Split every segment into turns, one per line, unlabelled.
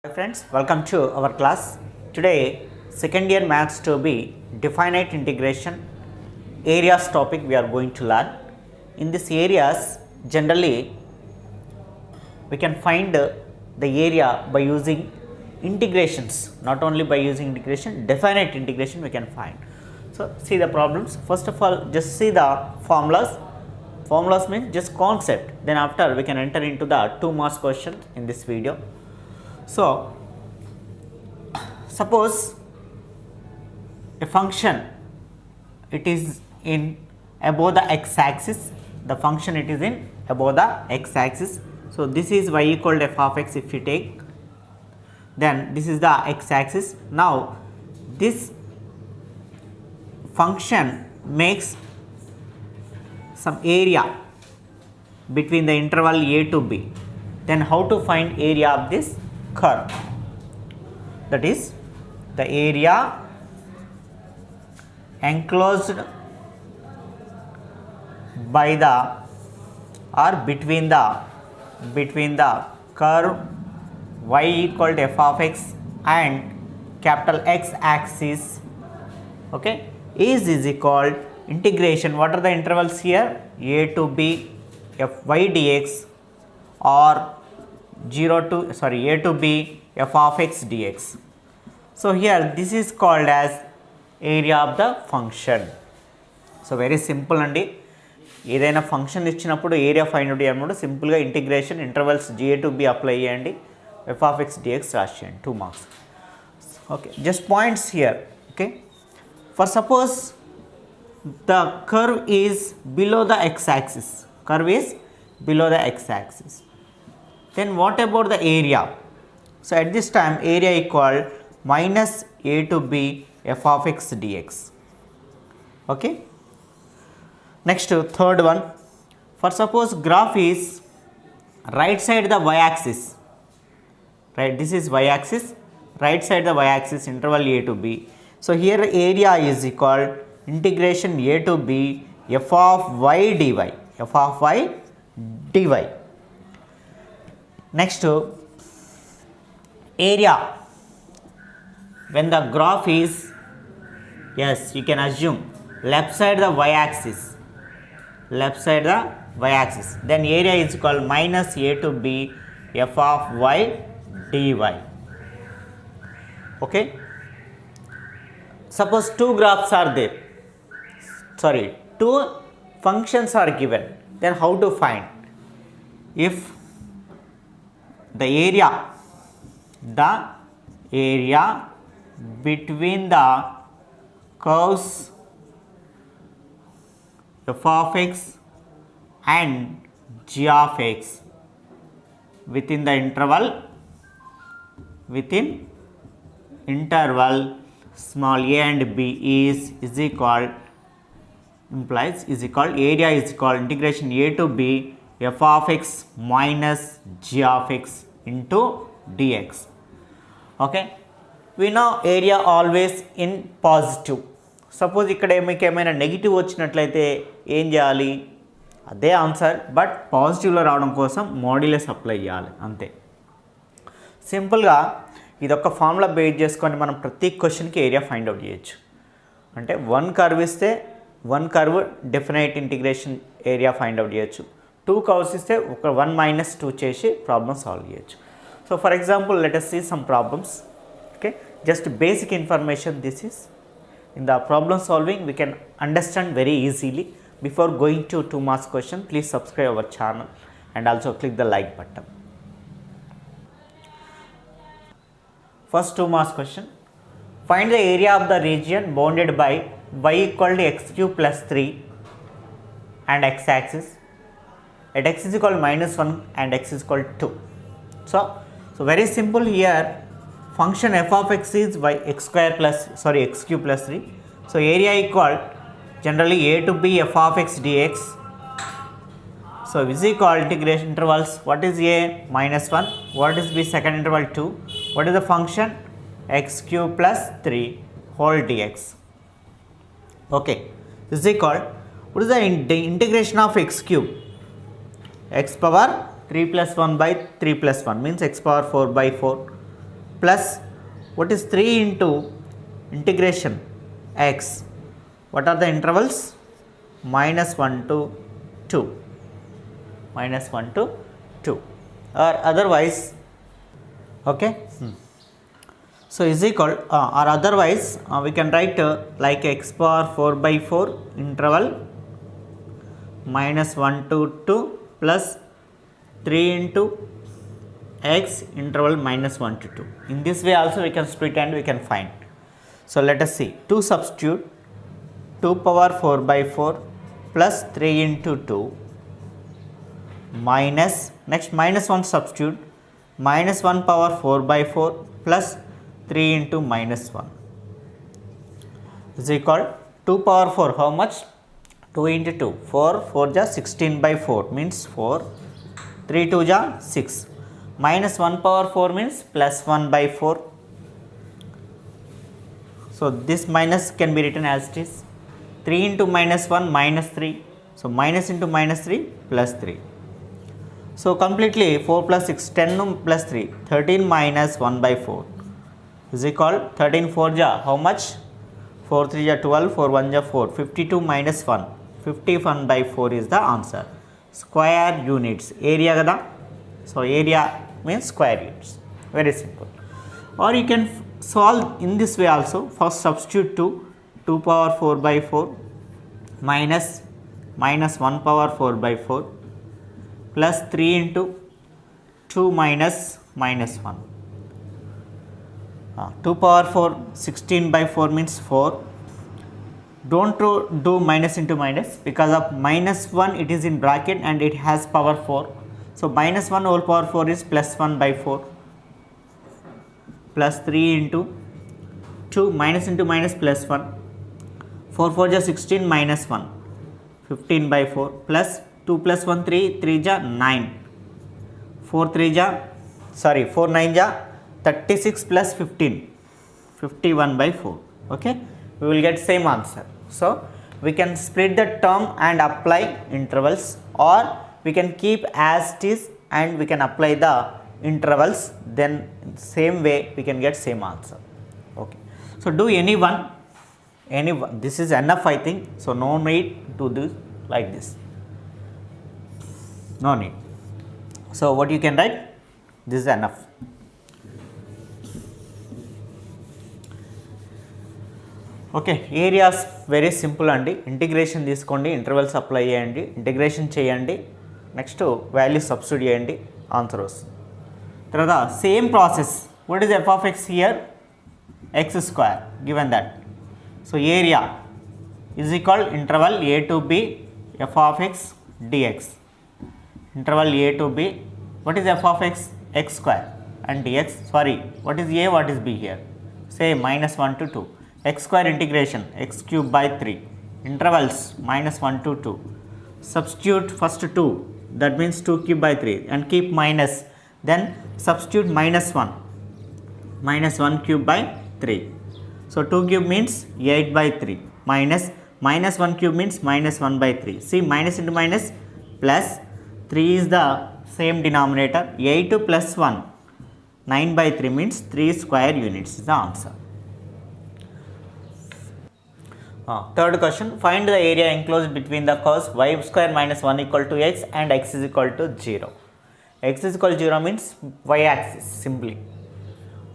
Hi friends, welcome to our class. Today, second year maths to be definite integration areas topic we are going to learn. In this areas, generally we can find the area by using integrations, not only by using integration, definite integration we can find. So, see the problems. First of all, just see the formulas. Formulas means just concept. Then after we can enter into the 2 marks question in this video. So, suppose a function it is in above the x axis, the function it is in above the x axis. So, this is y equal to f of x if you take, then this is the x axis. Now, this function makes some area between the interval a to b. Then how to find area of this curve? That is the area enclosed by the or between the curve y equal to f of x and capital X axis, okay, is equal integration. What are the intervals here? A to b f y dx or a to b f of x dx. So, here this is called as area of the function. So, very simple అండి. ఏదైనా function ఇచ్చినప్పుడు area find out చేయమన్నప్పుడు సింపుల్గా integration intervals జిఏ to b apply చేయండి, f of x dx రాసేయండి, 2 marks. Okay, just points here. Okay, for suppose the curve is below the x-axis, then what about the area? So, at this time area equal minus a to b f of x dx. Okay, next third one, for suppose graph is right side the y-axis, right, this is y-axis, right side the y-axis, interval a to b. So, here area is equal integration a to b f of y dy, Next, area when the graph is, yes, you can assume left side the y-axis, then area is called minus a to b f of y dy. Okay, suppose two graphs are there, two functions are given, then how to find? If the area between the curves f of x and g of x within the interval small a and b is equal area is equal integration a to b f of x minus g of x into dx. Okay, we know area always in positive. Suppose ఇక్కడ మీకు ఏమైనా negative వచ్చినట్లయితే ఏం చేయాలి? అదే answer, but పాజిటివ్లో రావడం కోసం modulus apply చేయాలి అంతే. సింపుల్గా ఇదొక ఫార్ములా బేస్ చేసుకొని మనం ప్రతి క్వశ్చన్కి ఏరియా ఫైండ్ అవుట్ చేయొచ్చు. అంటే వన్ కర్వ్ ఇస్తే one curve definite integration area find out చేయొచ్చు, 2 కర్వ్స్ ఇస్తే ఒక 1 మైనస్ 2 చేసి ప్రాబ్లమ్ సాల్వ్ చేయొచ్చు. So for example let us see some problems. Okay, just basic information this is. In the problem solving we can understand very easily. Before going to 2 marks question, please subscribe our channel and also click the like button. First 2 marks question, find the area of the region bounded by y equal to x cube plus 3 and x axis at x is equal to minus 1 and x is equal to 2. So very simple here, function f of x is x cube plus 3. So, area equal generally a to b f of x dx. So, is equal integration intervals, what is a? Minus 1, what is b? Second interval 2, what is the function? X cube plus 3 whole dx. Okay, is equal, what is the integration of x cube? X power 3 plus 1 by 3 plus 1 means x power 4 by 4. plus what is 3 into integration x. What are the intervals? Minus 1 to 2. Minus 1 to 2. Or otherwise, okay. So is equal or otherwise we can write like x power 4 by 4 interval minus 1 to 2 plus 3 into x interval minus 1 to 2. In this way also we can split and we can find. So let us see. 2 substitute 2 power 4 by 4 plus 3 into 2 minus, next minus 1 substitute, minus 1 power 4 by 4 plus 3 into minus 1 is equal 2 power 4, how much? 2 into 2, 4, 4 ja 16 by 4 means 4, 3 2 ja 6, minus 1 power 4 means plus 1 by 4. So this minus can be written as it is. 3 into minus 1 minus 3, so minus into minus 3 plus 3. So completely 4 plus 6, 10 plus 3, 13 minus 1 by 4 is equal 13 4 ja how much? 4 3 ja 12, 4 1 ja 4, 52 minus 1, 51 by 4 is the answer. Square units, area kada. So area means square units, very simple. Or you can solve in this way also. First substitute 2 power 4 by 4 minus 1 power 4 by 4 plus 3 into 2 minus 1. 2 power 4 16 by 4 means 4. Don't do minus into minus, because of minus 1 it is in bracket and it has power 4. So minus 1 whole power 4 is plus 1 by 4 plus 3 into 2 minus into minus plus 1, 4 4 ja 16 minus 1, 15 by 4 plus 2 plus 1 3, 3 ja 9, 4 3 ja 4 9 ja 36 plus 15, 51 by 4. Okay, we will get same answer. So we can split the term and apply intervals, or we can keep as it is and we can apply the intervals, then same way we can get same answer. Okay, so do any one, this is enough I think. So no need to do like this, no need. So what you can write, this is enough. Okay, areas very simple అండి. Integration తీసుకోండి, intervals apply చేయండి, integration చేయండి, next value substitute చేయండి, answer వస్తుంది. తర్వాత same process, what is f of x here? X square given that. So area is equal interval a to b f of x dx. Interval a to b, what is f of x? X square and dx. Sorry, what is a, what is b here? Same minus 1 to 2. X square integration x cube by 3, intervals minus 1 to 2, substitute first 2, that means 2 cube by 3 and keep minus, then substitute minus 1 cube by 3. So 2 cube means 8 by 3 minus 1 cube means minus 1 by 3. See, minus into minus plus 3 is the same denominator, 8 plus 1 9 by 3 means 3 square units is the answer. Third question, find the area enclosed between the curves y square minus 1 equal to x and x is equal to 0. X is equal to 0 means y axis simply.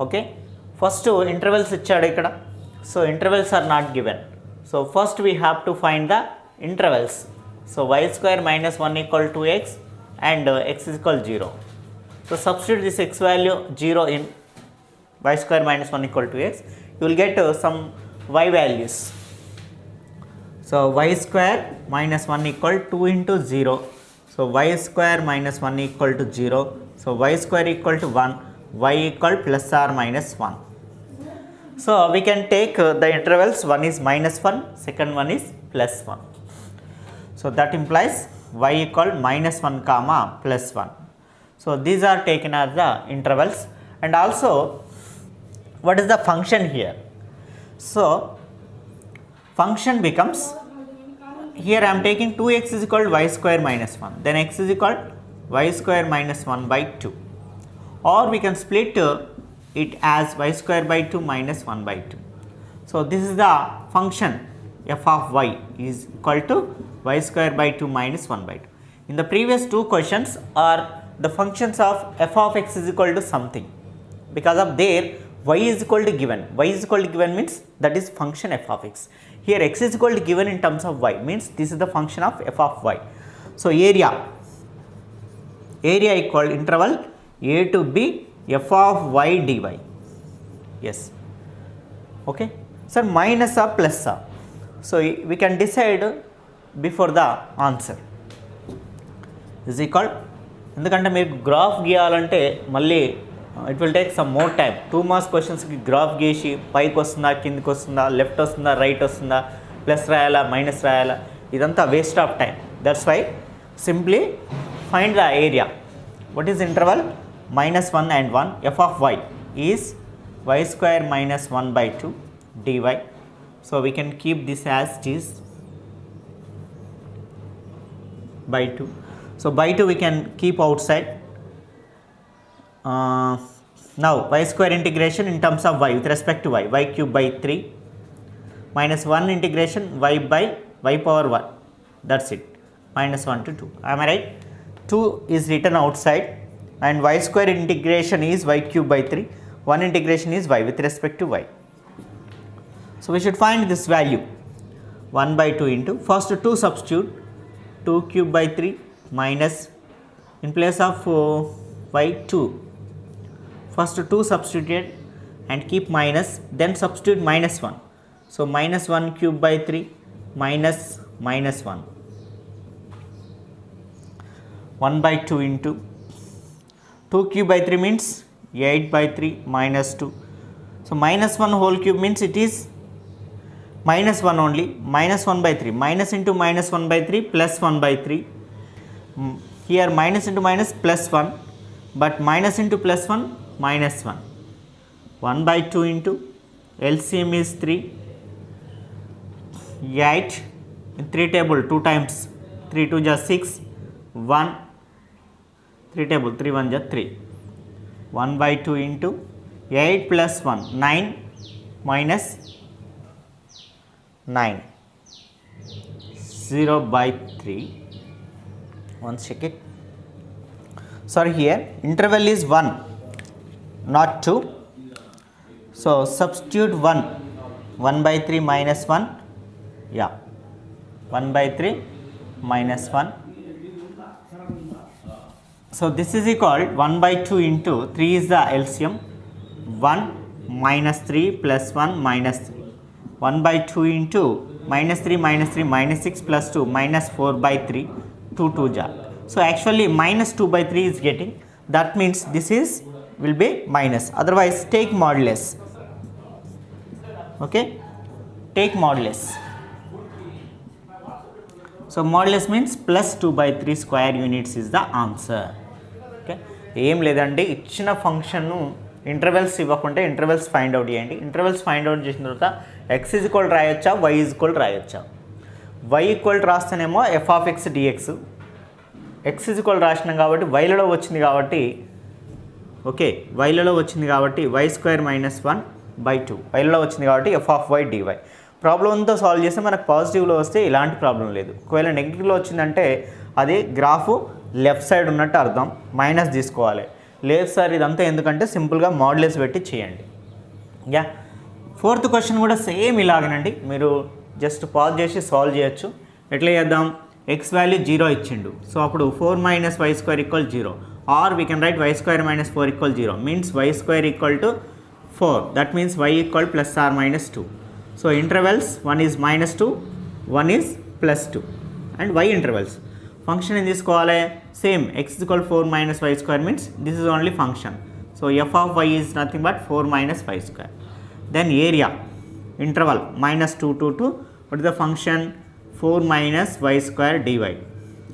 Okay, first intervals ichchadu ikkada. So intervals are not given. So first we have to find the intervals. So y square minus 1 equal to x and x is equal to 0. So substitute this x value 0 in y square minus 1 equal to x. You will get some y values. So y square minus 1 equal 2 into 0. So y square minus 1 equal to 0. So y square equal to 1. Y equal plus or minus 1. So we can take the intervals, one is minus 1, second one is plus 1. So that implies y equal minus 1 comma plus 1. So these are taken as the intervals. And also, what is the function here? So function becomes, here I am taking 2x is equal to y square minus 1, then x is equal to y square minus 1 by 2. Or we can split it as y square by 2 minus 1 by 2. So this is the function f of y is equal to y square by 2 minus 1 by 2. In the previous two questions are the functions of f of x is equal to something. Because of there y is equal to given. Y is equal to given means that is function f of x. Here x is equal to given in terms of y means this is the function of f of y. So area equal interval a to b f of y dy. Yes. Okay. Sir, minus or plus or? So we can decide before the answer. Is equal. ఎందుకంటే మీరు graph గీయాలంటే మళ్ళీ it will take some more time. 2 marks క్వశ్చన్స్కి graph గీసి పైకి వస్తుందా కిందికి వస్తుందా left వస్తుందా రైట్ వస్తుందా ప్లస్ రాయాలా మైనస్ రాయాలా ఇదంతా waste of time. That's why simply find the area. What is interval -1 and 1 f of y is y square minus 1 by 2 dy. So we can keep this as it is by 2. So by 2 we can keep outside. Now y square integration in terms of y with respect to y cube by 3 minus 1 integration y by y power 1. That's it. -1 to 2. Am I right? 2 is written outside and y square integration is y cube by 3. 1 integration is y with respect to y. So we should find this value 1 by 2 into first 2 substitute 2 cube by 3 minus in place of y 2 first 2 substituted and keep minus then substitute -1. So -1 cube by 3 minus -1 1 by 2 into 2 cube by 3 means 8 by 3 minus 2. So -1 whole cube means it is -1 only. -1 by 3 minus into -1 by 3 plus 1 by 3. Here minus into minus plus 1 but minus into plus 1 minus 1. 1 by 2 into LCM is 3 8 in 3 table 2 times 3 2 just 6 1 3 table 3 1 just 3. 1 by 2 into 8 plus 1 9 minus 9 0 by 3. Once check it. Sorry, here interval is 1 not 2. So substitute 1 1 by 3 minus 1. Yeah, 1 by 3 minus 1. So this is equal 1 by 2 into 3 is the LCM 1 minus 3 plus 1 minus 3. 1 by 2 into minus 3 minus 6 plus 2 minus 4 by 3 2 2 jar. So actually minus 2 by 3 is getting, that means this is will be minus, otherwise take modulus. Okay, take modulus. So modulus means plus 2 by 3 square units is the answer. Okay, ఏం లేదండి ఇచ్చిన ఫంక్షన్ను intervals ఇవ్వకుంటే intervals find out చేయండి. Intervals find out చేసిన తర్వాత x is equal రాయొచ్చా y is equal రాయొచ్చా. y ఈక్వల్ రాస్తేనేమో f of x dx, x is equal రాసినాం కాబట్టి వైలలో వచ్చింది కాబట్టి ఓకే వైలలో వచ్చింది కాబట్టి y స్క్వేర్ మైనస్ 1 బై 2 వైలలో వచ్చింది కాబట్టి f ఆఫ్ y dy. ప్రాబ్లంతో సాల్వ్ చేస్తే మనకు పాజిటివ్లో వస్తే ఇలాంటి ప్రాబ్లం లేదు. ఒకవేళ నెగిటివ్లో వచ్చిందంటే అది గ్రాఫ్ లెఫ్ట్ సైడ్ ఉన్నట్టు అర్థం, మైనస్ తీసుకోవాలి. లేదు సార్ ఇదంతా ఎందుకంటే సింపుల్గా మాడ్యులస్ పెట్టి చేయండి. యా, ఫోర్త్ క్వశ్చన్ కూడా సేమ్ ఇలాగనండి, మీరు జస్ట్ పాజ్ చేసి సాల్వ్ చేయొచ్చు. ఎట్లా చేద్దాం, ఎక్స్ వాల్యూ 0 ఇచ్చిండు, సో అప్పుడు 4 minus y square equal 0, or we can write y square minus 4 equal 0, means y square equal to 4, that means y equal plus or minus 2. So intervals 1 is -2, 1 is +2 and y intervals. Function ఏం తీసుకోవాలి, same x equal 4 minus y square means this is only function. So f of y is nothing but 4 minus y square. Then area interval -2 to 2, what is the function 4 minus y square dy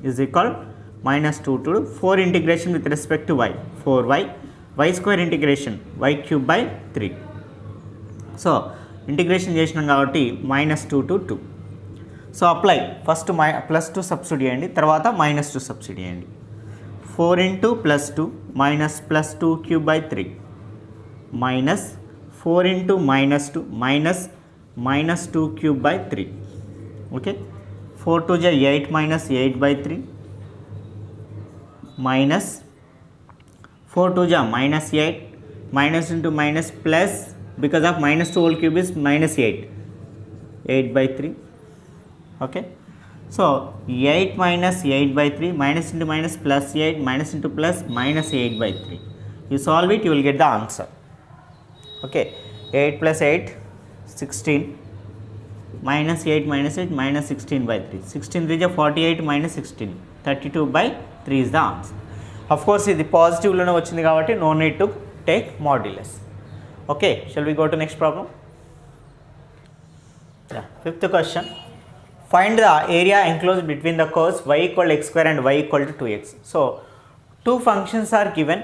is equal -2 to 4 integration with respect to y, 4y, y square integration y cube by 3. So integration చేసినాం కాబట్టి -2 to 2. So apply, first +2 substitute చేయండి, తర్వాత -2 substitute చేయండి. 4 into +2 minus +2 cube by 3 minus 4 into minus 2 minus 2 cube by 3. Okay, 4 to the 8 minus 8 by 3 minus 4 to the minus 8 minus into minus plus, because of minus 2 whole cube is minus 8 by 3. Okay, so 8 minus 8 by 3 minus into minus plus 8 minus into plus minus 8 by 3. You solve it, you will get the answer. Okay, 8 plus 8 16 minus 8 minus 8 minus 16 by 3. 16 3 is 48 minus 16 32 by 3 is the answer. Of course, ఇది positive లోనే వచ్చింది కాబట్టి no need to take modulus. Okay, shall we go to next problem? Yeah, fifth question. Find the area enclosed between the curves y equal to x square and y equal to 2x. So, two functions are given.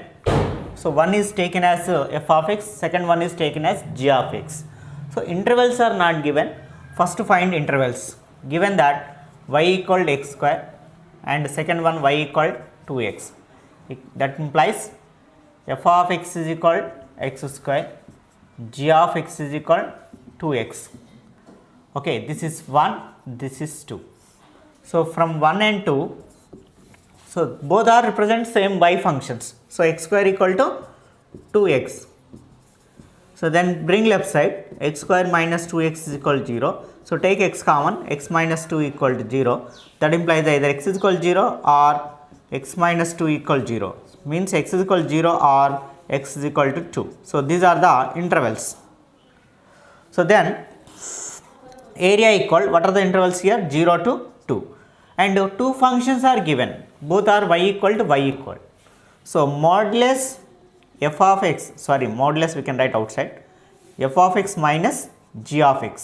So, one is taken as f of x, second one is taken as g of x. So, intervals are not given. First find intervals. Given that y equal to x square and second one y equal to 2x. That implies f of x is equal to x square, g of x is equal to 2x. Okay, this is 1, this is 2. So, from 1 and 2, so both are represent same y functions. So, x square equal to 2x. So, then bring left side, x square minus 2x is equal to 0. So, take x common, x minus 2 equal to 0. That implies either x is equal to 0 or x minus 2 equal to 0. Means x is equal to 0 or x is equal to 2. So, these are the intervals. So, then area equal, what are the intervals here? 0 to 2. And two functions are given, both are y equal to y equal. So, modulus f of x, sorry, modulus we can write outside, f of x minus g of x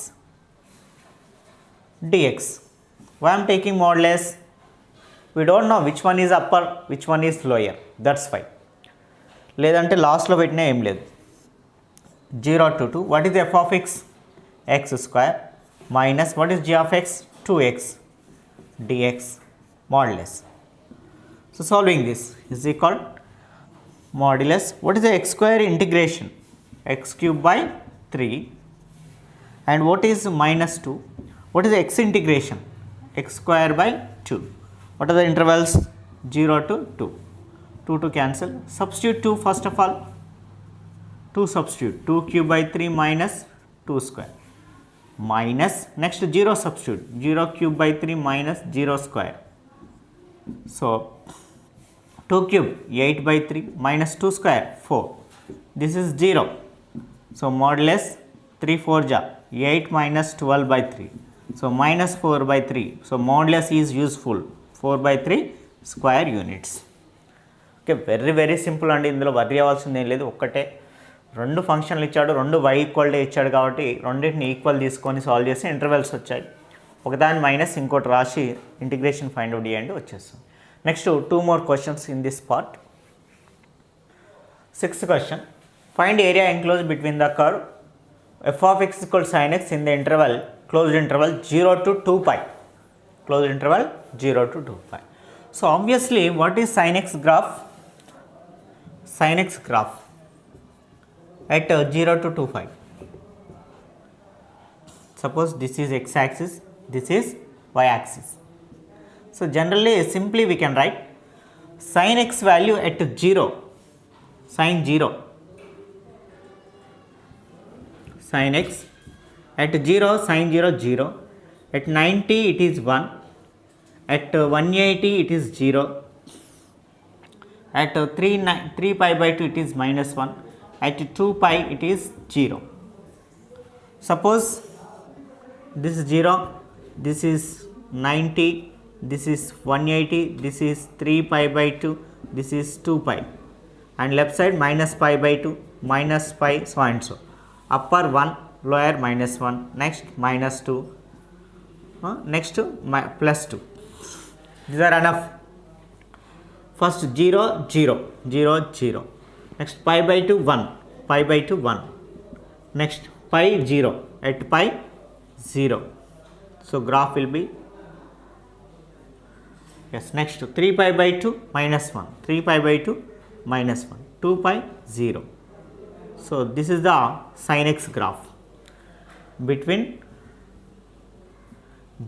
dx. Why I am taking modulus? We don't know which one is upper, which one is lower, that's why. లేదంటే లాస్ట్లో పెట్టినా ఏం లేదు. 0 to 2, what is f of x? X square minus what is g of x? 2x dx modulus. So, solving this is equal modulus, what is the x square integration? X cube by 3, and what is minus 2? What is the x integration? X square by 2. What are the intervals? 0 to 2. 2 to cancel. Substitute 2 first of all. 2 substitute. 2 cube by 3 minus 2 square. Minus, next 0 substitute. 0 cube by 3 minus 0 square. So, 2 cube 8 by 3 minus 2 square 4. This is 0. So, modulus 3 4 ja 8 minus 12 by 3. So, minus 4 by 3. So, modulus is useful. 4 by 3 square units. Okay, very simple అండి. ఇందులో worry అవ్వాల్సింది ఏం లేదు. ఒక్కటే రెండు ఫంక్షన్లు ఇచ్చాడు, రెండు y ఈక్వల్ టు ఇచ్చాడు కాబట్టి రెండింటిని ఈక్వల్ తీసుకొని సాల్వ్ చేసి ఇంటర్వెల్స్ వచ్చాయి. ఒకదాని మైనస్ ఇంకోటి రాసి ఇంటిగ్రేషన్ ఫైండ్ అవుట్ చేయండి, వచ్చేస్తుంది. Next 2 more questions in this part. 6th question. Find area enclosed between the curve f of x equal sin x in the interval, closed interval 0 to 2 pi. Closed interval 0 to 2 pi. So, obviously, what is sin x graph? Sin x graph at 0 to 2 pi. Suppose this is x axis, this is y axis. So, generally simply we can write sin x value at 0, sin 0, sin x at 0, sin 0 0, at 90 it is 1, at 180 it is 0, at 3 pi by 2 it is minus 1, at 2 pi it is 0. Suppose this is 0, this is 90, this is 180, this is 3 pi by 2, this is 2 pi, and left side minus pi by 2, minus pi, so and so. Upper 1, lower minus 1, next minus 2, next plus 2. These are enough. First 0 0 0 0, next pi by 2 1, pi by 2 1, next pi 0, at pi 0. So, graph will be, yes, next 3 pi by 2 minus 1, 3 pi by 2 minus 1, 2 pi 0. So this is the sin x graph between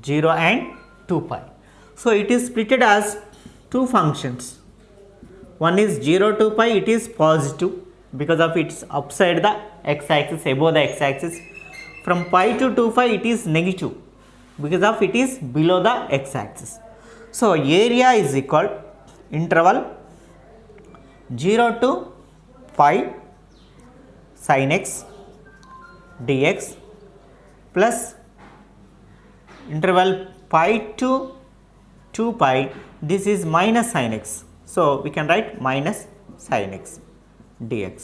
0 and 2 pi. So it is splitted as two functions. One is 0 to pi, it is positive because of its upside the x axis, above the x axis. From pi to 2 pi it is negative because of it is below the x axis. So area is equal interval 0 to pi sin x dx plus interval pi to 2 pi, this is minus sin x. So we can write minus sin x dx.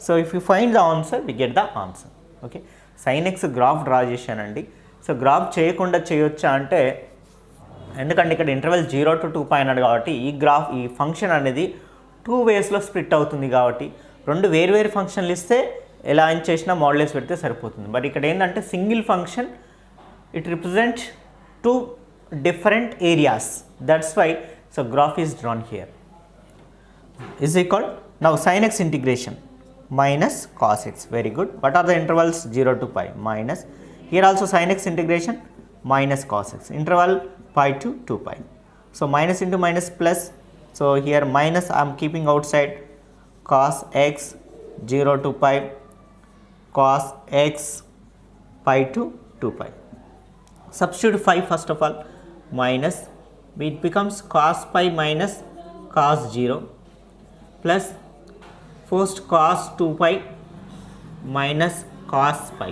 So if you find the answer, we get the answer. Okay, sin x graph draw చేశానండి. So graph చేయకుండా చేయొచ్చా అంటే, ఎందుకంటే ఇక్కడ interval 0 to 2 pi అన్నాడు కాబట్టి ఈ function అనేది 2 వేస్లో స్ప్లిట్ అవుతుంది కాబట్టి రెండు వేరు ఫంక్షన్లు ఇస్తే ఎలా చేసినా మోడల్స్ పెడితే సరిపోతుంది. బట్ ఇక్కడ ఏంటంటే single function, it represent 2 different areas, that's why so graph is drawn here. Is equal, now sin x integration minus cos x, very good. What are the intervals? 0 to pi, minus, here also sin x integration minus cos x, interval pi to 2 pi. So minus into minus plus, so here minus I am keeping outside, cos x 0 to pi, cos x pi to 2 pi. Substitute 5 first of all, minus, it becomes cos pi minus cos 0 plus first cos 2 pi minus cos pi.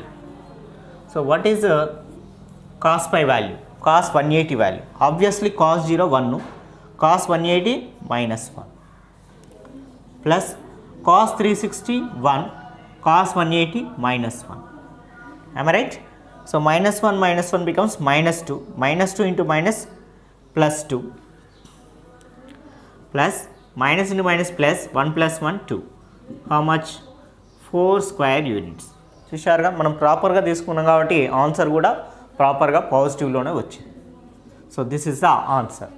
So what is cos pi value? Cos 180 value. Obviously cos 0 1, cos 180 minus 1 plus cos 360 1, cos 180 minus 1. Am I right? So minus 1 becomes minus 2, minus 2 into minus plus 2 plus minus into minus plus 1 plus 1 2. How much? 4 square units. చూశారుగా, మనం ప్రాపర్గా తీసుకున్నాం కాబట్టి answer కూడా ప్రాపర్గా పాజిటివ్లోనే వచ్చింది. So this is the answer.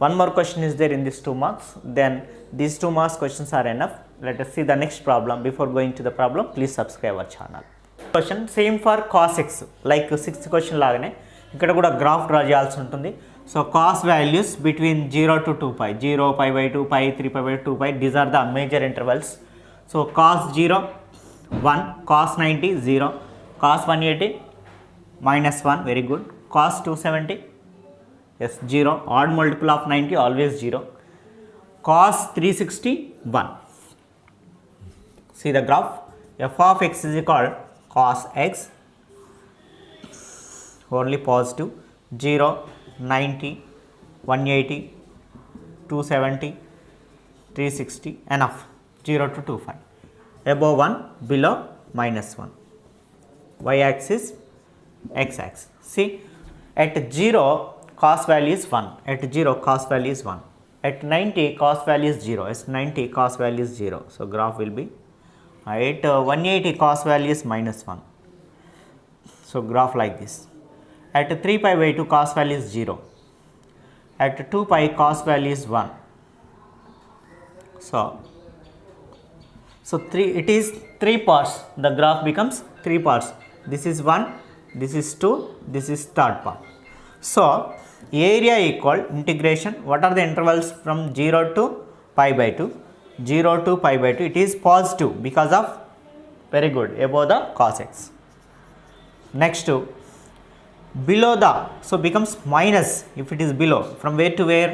One more question is there in this 2 marks. Then these 2 marks questions are enough. Let us see the next problem. Before going to the problem, please subscribe our channel. Question same for cos x, like 6th question లాగానే ఇక్కడ కూడా graph draw చేయాల్సి ఉంటుంది. So cos values between 0 to 2 pi, 0 pi by 2 pi, 3 pi by 2 pi, these are the major intervals. So cos 0 1, cos 90 0, cos 180 minus 1, very good. Cos 270, yes 0, odd multiple of 90 always 0. Cos 360 1. See the graph, f of x is equal cos x, only positive, 0, 90, 180, 270, 360, enough, 0 to 2 5. Above 1, below minus 1. Y axis, x axis. See, at 0 cos value is 1, at 0 cos value is 1, at 90 cos value is 0, at 90 cos value is 0. So graph will be at 180 cos value is minus 1. So graph like this. At 3 pi by 2 cos value is 0. At 2 pi cos value is 1. So 3, it is 3 parts. The graph becomes 3 parts. This is 1, this is 2, this is third part. So area equal integration. What are the intervals from 0 to pi by 2? 0 to pi by 2, it is positive because of, very good, above the cos x. Next to below the, so becomes minus if it is below, from where to where?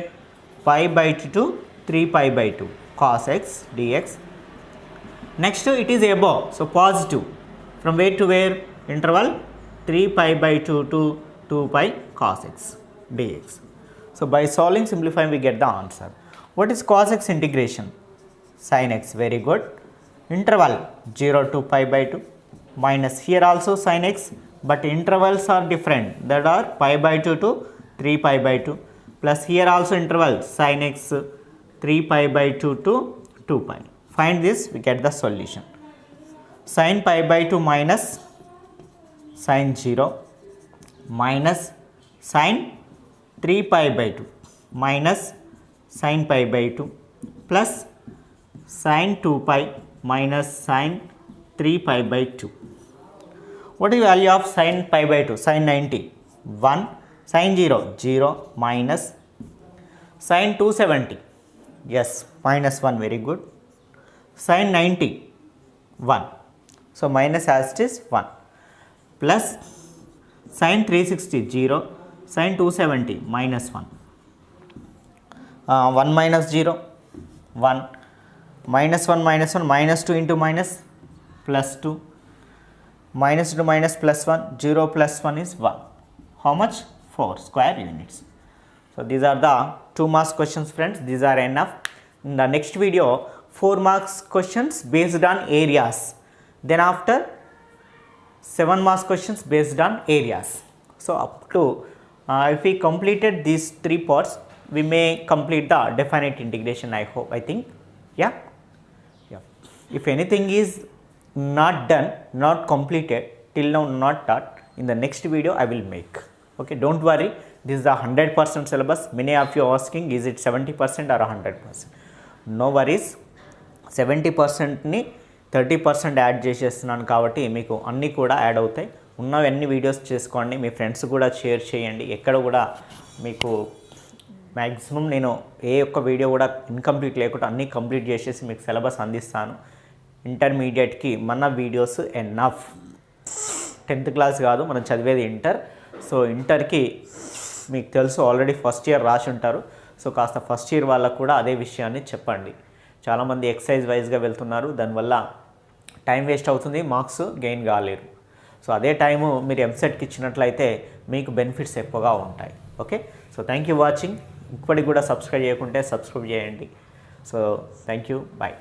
Pi by 2 to 3 pi by 2 cos x dx. Next to it is above, so positive, from where to where? Interval 3 pi by 2 to 2 pi cos x dx. So by solving, simplifying, we get the answer. What is cos x integration? Sin x, very good. Interval 0 to pi by 2 minus, here also sin x, but intervals are different, that are pi by 2 to 3 pi by 2, plus here also interval sin x 3 pi by 2 to 2 pi. Find this, we get the solution. Sin pi by 2 minus sin 0 minus sin 3 pi by 2 minus sin pi by 2 plus sin 2 pi minus sin 3 pi by 2. What is the value of sin pi by 2? Sin 90, 1. Sin 0, 0. Minus sin 270, yes, minus 1, very good. Sin 90, 1. So minus as it is 1. Plus sin 360, 0. Sin 270, minus 1. 1 minus 0, 1. Minus 1 minus 1, minus 2 into minus, plus 2. Minus 2 minus plus 1, 0 plus 1 is 1. How much? 4 square units. So these are the 2 marks questions, friends. These are enough. In the next video, 4 marks questions based on areas. Then after 7 marks questions based on areas. So up to if we completed these 3 parts, we may complete the definite integration. I think, yeah. If anything is not done, not completed till now, not taught, in the next video I will make. Okay, don't worry, this is the 100% syllabus. Many of you are asking, is it 70% or 100%? No worries, 70% ని 30% add చేసేస్తున్నాను కాబట్టి మీకు అన్నీ కూడా add అవుతాయి. ఉన్నవన్నీ videos చేసుకోండి, మీ friends కూడా షేర్ చేయండి. ఎక్కడ కూడా మీకు మ్యాక్సిమం నేను ఏ ఒక్క వీడియో కూడా ఇన్కంప్లీట్ లేకుండా అన్నీ కంప్లీట్ చేసేసి మీకు సిలబస్ అందిస్తాను. ఇంటర్మీడియట్కి మన వీడియోస్ ఎనఫ్. 10th క్లాస్ కాదు మనం చదివేది ఇంటర్. సో ఇంటర్కి మీకు తెలుసు ఆల్రెడీ ఫస్ట్ ఇయర్ రాసి ఉంటారు. సో కాస్త ఫస్ట్ ఇయర్ వాళ్ళకు కూడా అదే విషయాన్ని చెప్పండి. చాలామంది ఎక్సైజ్ వైజ్గా వెళ్తున్నారు, దానివల్ల టైం వేస్ట్ అవుతుంది, మార్క్స్ గెయిన్ కాలేరు. సో అదే టైము మీరు ఎంసెట్కి ఇచ్చినట్లయితే మీకు బెనిఫిట్స్ ఎక్కువగా ఉంటాయి. Okay, so thank you watching. ఇప్పటికి కూడా సబ్స్క్రైబ్ చేయకుంటే సబ్స్క్రైబ్ చేయండి. So thank you, bye.